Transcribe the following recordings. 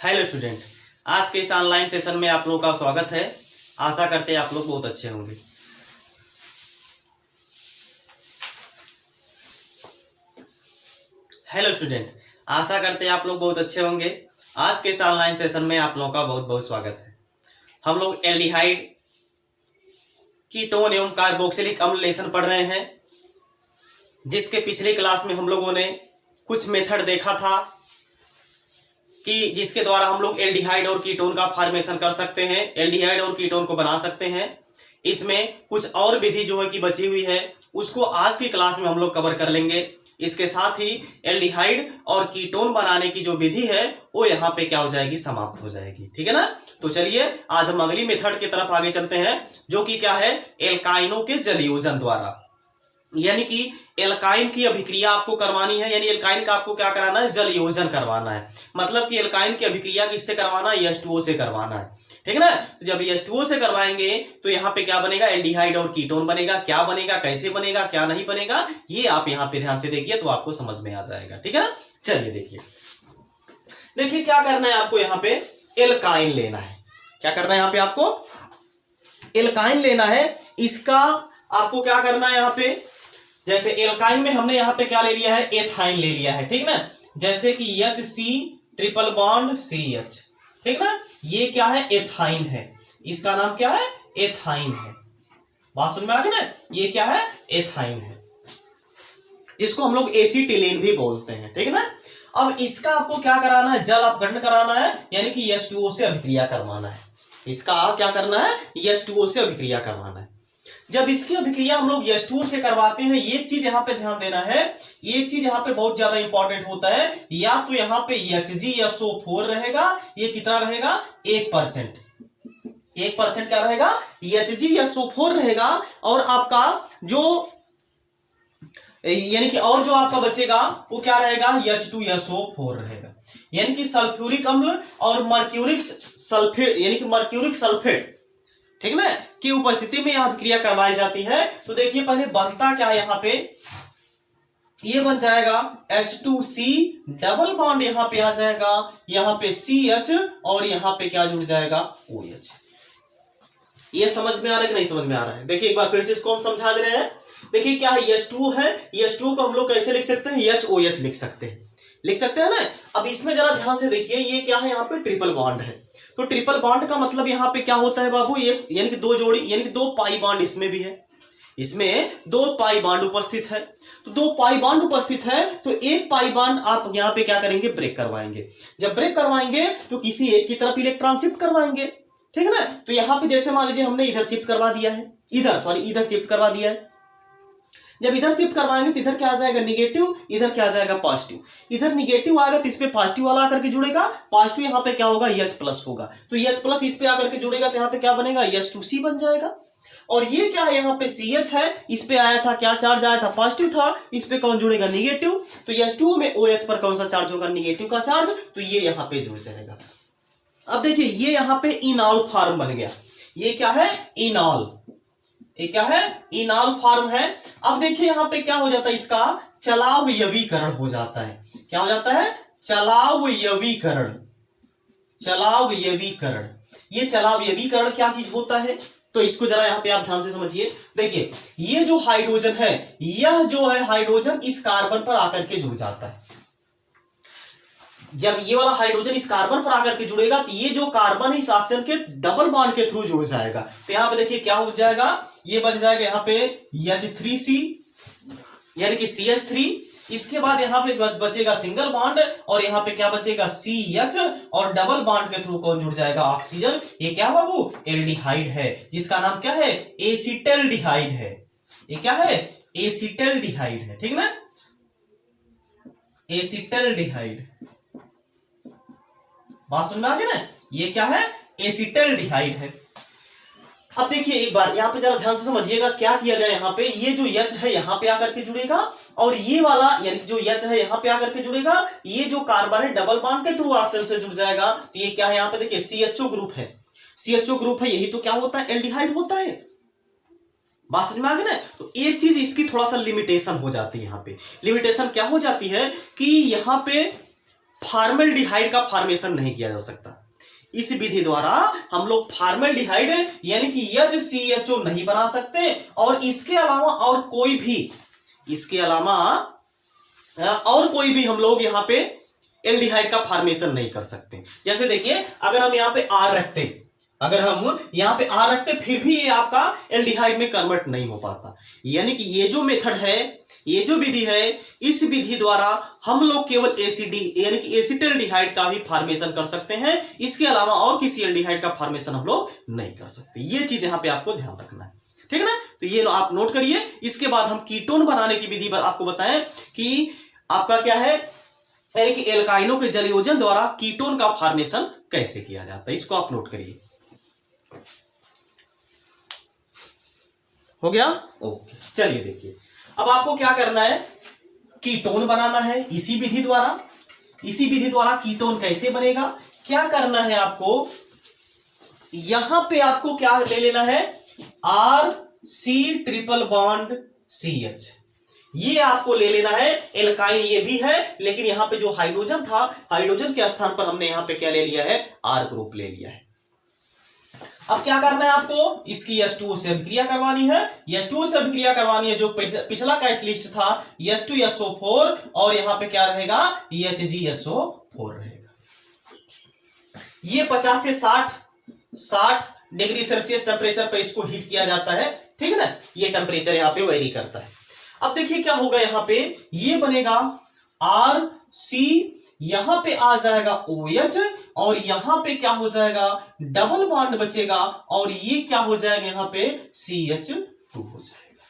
Hello student, आज के इस ऑनलाइन सेशन में आप लोगों का स्वागत है। आशा करते हैं आप लोग बहुत अच्छे होंगे। हेलो स्टूडेंट, आशा करते हैं आप लोग बहुत अच्छे होंगे। आज के इस ऑनलाइन सेशन में आप लोगों का बहुत बहुत स्वागत है। हम लोग एल्डिहाइड, कीटोन एवं कार्बोक्सिलिक अम्ल लेसन पढ़ रहे हैं, जिसके पिछली क्लास में हम लोगों ने कुछ मेथड देखा था कि जिसके द्वारा हम लोग एल्डिहाइड और कीटोन का फॉर्मेशन कर सकते हैं, एल्डिहाइड और कीटोन को बना सकते हैं। इसमें कुछ और विधि जो है कि बची हुई है, उसको आज की क्लास में हम लोग कवर कर लेंगे। इसके साथ ही एल्डिहाइड और कीटोन बनाने की जो विधि है वो यहाँ पे क्या हो जाएगी, समाप्त हो जाएगी। ठीक है ना। तो चलिए आज हम अगली मेथड की तरफ आगे चलते हैं, जो कि क्या है, एल्काइनों के जलयोजन द्वारा। यानी कि एल्काइन की अभिक्रिया आपको करवानी है, यानी एल्काइन का आपको क्या कराना है, जलयोजन करवाना है। मतलब कि एल्काइन की अभिक्रिया किससे करवाना है, H2O से करवाना है। ठीक है ना। तो जब H2O से करवाएंगे तो यहाँ पे क्या बनेगा, एल्डिहाइड और कीटोन बनेगा। क्या बनेगा, कैसे बनेगा, क्या नहीं बनेगा, ये आप यहाँ पे ध्यान से देखिए तो आपको समझ में आ जाएगा। ठीक है ना। चलिए देखिए क्या करना है आपको, यहाँ पे एल्काइन लेना है। क्या करना है यहाँ पे आपको, एल्काइन लेना है। इसका आपको क्या करना है यहाँ पे, जैसे एल्काइन में हमने यहाँ पे क्या ले लिया है, एथाइन ले लिया है। ठीक ना। जैसे कि HC ट्रिपल बॉन्ड CH। ठीक ना। ये क्या है, एथाइन है। इसका नाम क्या है, एथाइन है। बात समझ में आ गई ना। ये क्या है, एथाइन है, जिसको हम लोग एसीटिलीन भी बोलते हैं। ठीक है ना। अब इसका आपको क्या कराना है, जल अपघटन कराना है, यानी कि H2O से अभिक्रिया करवाना है। इसका क्या करना है, H2O से अभिक्रिया करवाना है। जब इसकी अभिक्रिया हम लोग H2O से करवाते हैं, एक चीज यहाँ पे ध्यान देना है, एक चीज यहाँ पे बहुत ज्यादा इंपॉर्टेंट होता है। या तो यहाँ पे HgSO4 रहेगा, ये कितना रहेगा, 1%। 1% क्या रहेगा, HgSO4 रहेगा। और आपका जो यानी कि और जो आपका बचेगा वो क्या रहेगा, H2SO4 रहेगा। यानी कि सल्फ्यूरिक अम्ल और मर्क्यूरिक सल्फेट, यानी कि मर्क्यूरिक सल्फेट, ठीक ना, की उपस्थिति में यह अभिक्रिया करवाई जाती है। तो देखिए पहले बनता क्या है, यहाँ पे ये बन जाएगा H2C डबल बॉन्ड, यहाँ पे आ जाएगा, यहाँ पे CH और यहाँ पे क्या जुड़ जाएगा, OH। ये समझ में आ रहा है कि नहीं समझ में आ रहा है। देखिए एक बार फिर से इसको हम समझा दे रहे हैं। देखिए क्या है, H2 है, H2 को हम लोग कैसे लिख सकते हैं, HOH लिख सकते हैं, लिख सकते हैं ना। अब इसमें जरा ध्यान से देखिए, ये क्या है, यहाँ पे ट्रिपल बॉन्ड है। तो ट्रिपल बॉन्ड का मतलब यहाँ पे क्या होता है बाबू, ये यानी कि दो जोड़ी, यानी कि 2 पाई बॉन्ड इसमें भी है, इसमें 2 पाई बॉन्ड उपस्थित है। तो 2 पाई बॉन्ड उपस्थित है, तो 1 पाई बॉन्ड आप यहाँ पे क्या करेंगे, ब्रेक करवाएंगे। जब ब्रेक करवाएंगे तो किसी एक की तरफ इलेक्ट्रॉन शिफ्ट करवाएंगे। ठीक है ना। तो यहाँ पे जैसे मान लीजिए हमने इधर शिफ्ट करवा दिया है, इधर शिफ्ट करवा दिया है। जब इधर शिफ्ट करवाएंगे तो इधर क्या आ जाएगा, निगेटिव, इधर क्या आ जाएगा, पॉजिटिव। इधर निगेटिव आएगा तो इस पे पॉजिटिव वाला आकर के जुड़ेगा, पॉजिटिव यहाँ पे क्या होगा, H+ होगा। तो H+ इस पे आकर के जुड़ेगा तो यहाँ पे क्या बनेगा, H2C बन जाएगा। और ये क्या है, यहाँ पे CH है, इस पे आया था क्या चार्ज आया था, पॉजिटिव था, इस पे कौन जुड़ेगा, निगेटिव। तो H2 में OH पर कौन सा चार्ज होगा, निगेटिव का चार्ज, तो ये यहाँ पे जुड़ जाएगा। अब देखिए ये यहाँ पे इनॉल फॉर्म बन गया। ये क्या है, इनॉल, ये क्या है, इनॉल फॉर्म है। अब देखिए यहाँ पे क्या हो जाता है, इसका चलावयवीकरण हो जाता है। क्या हो जाता है, चलावयवीकरण। चलावयवीकरण, ये चलावयवीकरण क्या चीज होता है, तो इसको जरा यहाँ पे आप ध्यान से समझिए। देखिए ये जो हाइड्रोजन है, यह जो है हाइड्रोजन इस कार्बन पर आकर के जुड़ जाता है। जब ये वाला हाइड्रोजन इस कार्बन पर आकर के जुड़ेगा तो ये जो कार्बन है इस ऑक्सीजन के डबल बॉन्ड के थ्रू जुड़ जाएगा। तो यहाँ पे देखिए क्या हो जाएगा, ये बन जाएगा यहाँ पे H3C, यानी कि CH3। इसके बाद यहाँ पे बचेगा सिंगल बॉन्ड, और यहाँ पे क्या बचेगा, CH, और डबल बॉन्ड के थ्रू कौन जुड़ जाएगा, ऑक्सीजन। ये क्या बाबू, एल्डिहाइड है, जिसका नाम क्या है, एसिटल्डिहाइड है। ये क्या है, एसिटल्डिहाइड है। ठीक ना, एसिटल्डिहाइड। बात समझ में आ गई ना। ये क्या है, एसिटल्डिहाइड है। अब देखिए एक बार यहाँ पे जरा ध्यान से समझिएगा क्या किया गया। यहाँ पे ये जो H है यहाँ पे आकर के जुड़ेगा, और ये वाला यानी कि जो H है यहाँ पे आकर के जुड़ेगा। ये जो कार्बन है डबल बॉन्ड के थ्रू ऑक्सीजन से जुड़ जाएगा। तो ये क्या है, यहाँ पे देखिए CHO ग्रुप है, CHO ग्रुप है, यही तो क्या होता है, एल्डिहाइड होता है। बात समझ में आ गई ना। तो एक चीज इसकी थोड़ा सा लिमिटेशन हो जाती है। यहाँ पे लिमिटेशन क्या हो जाती है कि यहाँ पे फॉर्मेल्डिहाइड का फॉर्मेशन नहीं किया जा सकता। इस विधि द्वारा हम लोग फॉर्मेल्डिहाइड यानी कि HCHO नहीं बना सकते, और इसके अलावा और कोई भी हम लोग यहाँ पे एल्डिहाइड का फॉर्मेशन नहीं कर सकते। जैसे देखिए, अगर हम यहाँ पे R रखते फिर भी ये आपका एल्डिहाइड में कन्वर्ट नहीं हो पाता। यानी कि ये जो मेथड है, ये जो विधि है, इस विधि द्वारा हम लोग केवल यानी कि एसिटल्डिहाइड का भी फॉर्मेशन कर सकते हैं। इसके अलावा और किसी एल्डिहाइड का फॉर्मेशन हम लोग नहीं कर सकते। ये चीज यहाँ पे आपको ध्यान रखना है, ठीक है ना। तो ये आप नोट करिए। इसके बाद हम कीटोन बनाने की विधि आपको बताएं कि आपका क्या है, यानी कि एल्काइनों के जलयोजन द्वारा कीटोन का फॉर्मेशन कैसे किया जाता है, इसको आप नोट करिए। हो गया? ओके, चलिए देखिए, अब आपको क्या करना है, कीटोन बनाना है इसी विधि द्वारा कीटोन कैसे बनेगा, क्या करना है आपको, यहां पे आपको क्या ले लेना है, RC ट्रिपल बॉन्ड CH, ये आपको ले लेना है। एल्काइन ये भी है, लेकिन यहां पे जो हाइड्रोजन था, हाइड्रोजन के स्थान पर हमने यहां पे क्या ले लिया है, R ग्रुप ले लिया है। अब क्या करना है आपको, इसकी H2O से अभिक्रिया करवानी है। H2O से अभिक्रिया करवानी है, जो पिछला कैटलिस्ट था H2SO4, और यहां पे क्या रहेगा, HgSO4 रहेगा। ये 50 से 60 डिग्री सेल्सियस टेम्परेचर पर इसको हीट किया जाता है, ठीक है ना। ये टेम्परेचर यहाँ पे वेरी करता है। अब देखिए क्या होगा, यहाँ पे ये बनेगा RC, यहां पे आ जाएगा OH, और यहां पे क्या हो जाएगा, डबल बॉन्ड बचेगा, और ये क्या हो जाएगा, यहां पे CH2 हो जाएगा।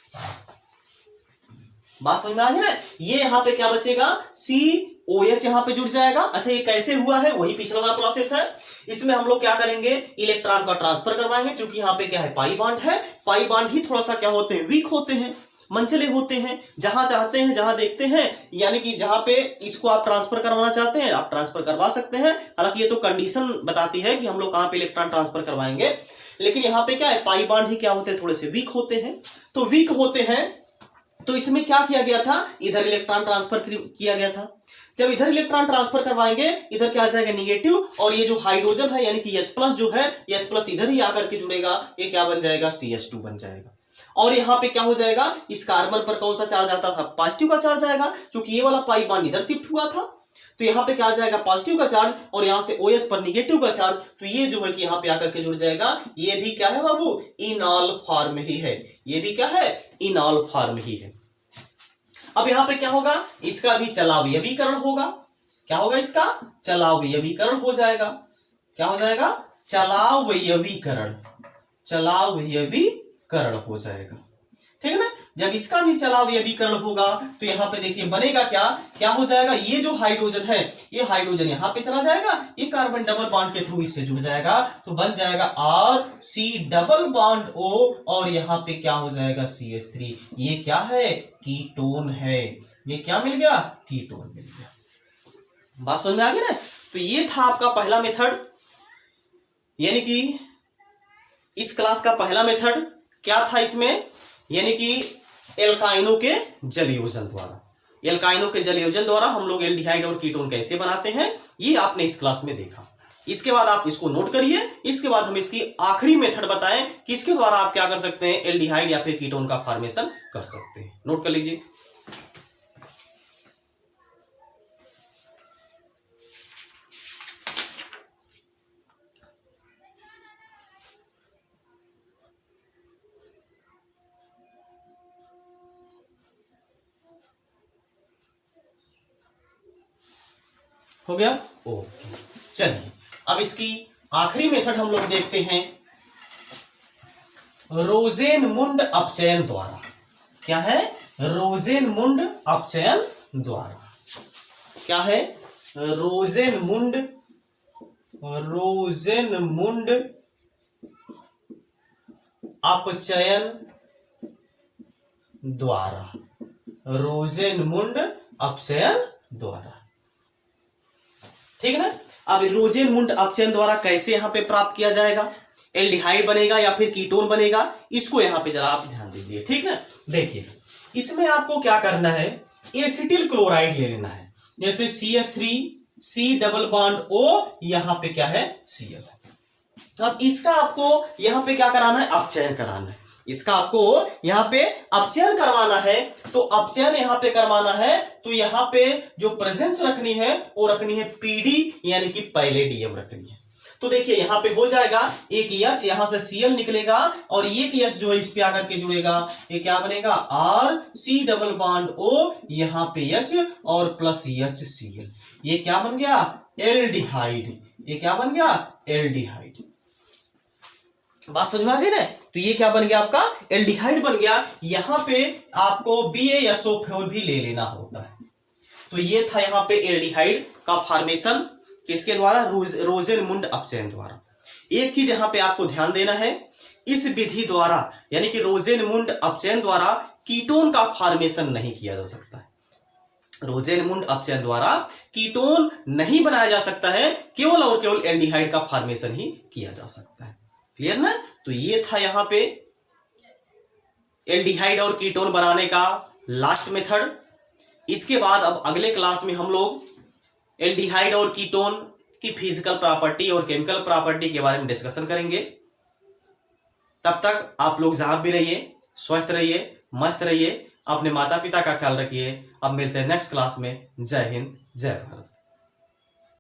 बात समझ में आ गई ना। ये यहां पे क्या बचेगा, COH यहां पे जुड़ जाएगा। अच्छा, ये कैसे हुआ है, वही पिछला वाला प्रोसेस है। इसमें हम लोग क्या करेंगे, इलेक्ट्रॉन का ट्रांसफर करवाएंगे, क्योंकि यहाँ पे क्या है, पाई बॉन्ड है। पाई बॉन्ड ही थोड़ा सा क्या होते हैं, वीक होते हैं, मंचले होते हैं। जहां चाहते हैं, जहां देखते हैं, यानी कि जहां पे इसको आप ट्रांसफर करवाना चाहते हैं, आप ट्रांसफर करवा सकते हैं। हालांकि ये तो कंडीशन बताती है कि हम लोग कहां पे इलेक्ट्रॉन ट्रांसफर करवाएंगे, लेकिन यहाँ पे क्या है, पाई बॉन्ड ही क्या होते हैं, थोड़े से वीक होते हैं। तो वीक होते हैं, तो इसमें क्या किया गया था, इधर इलेक्ट्रॉन ट्रांसफर किया गया था। जब इधर इलेक्ट्रॉन ट्रांसफर करवाएंगे, इधर क्या आ जाएगा, निगेटिव, और ये जो हाइड्रोजन है यानी कि H+ जो है, H+ इधर ही आकर के जुड़ेगा, ये क्या बन जाएगा, CH2 बन जाएगा। और यहाँ पे क्या हो जाएगा, इस कार्बन पर कौन सा चार्ज आता था, पॉजिटिव का चार्ज आएगा, क्योंकि ये वाला पाई बॉन्ड इधर शिफ्ट हुआ था। तो यहाँ पे क्या आ जाएगा, पॉजिटिव का चार्ज, और यहाँ से OH पर निगेटिव का चार्ज। तो ये जो है कि यहाँ पे आकर के जुड़ जाएगा। ये भी क्या है बाबू, इनॉल फॉर्म ही है। ये भी क्या है, इनॉल फॉर्म ही है। अब यहाँ पे क्या होगा, इसका भी चलावयवीकरण होगा। क्या होगा, इसका चलावयवीकरण हो जाएगा। क्या हो जाएगा, चलावयवीकरण हो जाएगा, ठीक है ना। जब इसका भी चलावयवीकरण होगा, तो यहाँ पे देखिए बनेगा क्या हो जाएगा, ये जो हाइड्रोजन है, ये हाइड्रोजन यहाँ पे चला जाएगा, ये कार्बन डबल बॉन्ड के थ्रू इससे जुड़ जाएगा, तो बन जाएगा RC डबल बॉन्ड O, और यहाँ पे क्या हो जाएगा, CH3। ये क्या है, कीटोन है। ये क्या मिल गया, कीटोन मिल गया। बात समझ में आ गई ना। तो ये था आपका पहला मेथड, यानी कि इस क्लास का पहला मेथड क्या था इसमें, यानी कि एल्काइनों के जलयोजन द्वारा हम लोग एल्डिहाइड और कीटोन कैसे बनाते हैं, ये आपने इस क्लास में देखा। इसके बाद आप इसको नोट करिए। इसके बाद हम इसकी आखिरी मेथड बताएं कि इसके द्वारा आप क्या कर सकते हैं, एल्डिहाइड या फिर कीटोन का फॉर्मेशन कर सकते हैं। नोट कर लीजिए। हो गया, ओके। चलिए, अब इसकी आखिरी मेथड हम लोग देखते हैं, रोजेनमुंड अपचयन द्वारा। क्या है, रोजेनमुंड अपचयन द्वारा। क्या है, रोजेनमुंड अपचयन द्वारा। रोजेनमुंड अपचयन द्वारा, ठीक है ना। अब रोजेनमुंड अपचयन द्वारा कैसे यहां पे प्राप्त किया जाएगा, एल्डिहाइड बनेगा या फिर कीटोन बनेगा, इसको यहां पे जरा आप ध्यान दीजिए, ठीक ना। देखिए, इसमें आपको क्या करना है, एसिटिल क्लोराइड ले लेना है। जैसे CH3 C double bond O, यहां पे क्या है Cl है। अब इसका आपको यहां पे क्या कराना है, अपचयन कराना है। इसका आपको यहां पे अपचयन करवाना है, तो अपचयन यहां पे करवाना है, तो यहां पे जो प्रेजेंस रखनी है वो रखनी है PD, यानी कि पहले DM रखनी है। तो देखिए यहां पे हो जाएगा, एक H यहां से Cl निकलेगा और एक H जो है इस पे आकर के जुड़ेगा, ये क्या बनेगा RC डबल बॉन्ड O, यहां पे H और प्लस HCl, ये क्या बन गया एल्डिहाइड। ये क्या बन गया एल्डिहाइड। बात समझ में आ गई ना। तो ये क्या बन गया आपका एल्डिहाइड बन गया। यहां पे आपको BaSO4 भी ले लेना होता है। तो ये था यहां पे एल्डिहाइड का फॉर्मेशन किसके द्वारा, रोजेनमुंड अपचयन द्वारा। एक चीज यहां पे आपको ध्यान देना है, इस विधि द्वारा यानी कि रोजेनमुंड अपचयन द्वारा कीटोन का फॉर्मेशन नहीं किया जा सकता है। रोजेनमुंड अपचयन द्वारा कीटोन नहीं बनाया जा सकता है, केवल और केवल एल्डिहाइड का फॉर्मेशन ही किया जा सकता है। क्लियर ना। तो ये था यहां पे एल्डिहाइड और कीटोन बनाने का लास्ट मेथड। इसके बाद अब अगले क्लास में हम लोग एल्डिहाइड और कीटोन की फिजिकल प्रॉपर्टी और केमिकल प्रॉपर्टी के बारे में डिस्कशन करेंगे। तब तक आप लोग जहां भी रहिए, स्वस्थ रहिए, मस्त रहिए, अपने माता पिता का ख्याल रखिए। अब मिलते हैं नेक्स्ट क्लास में। जय हिंद, जय भारत।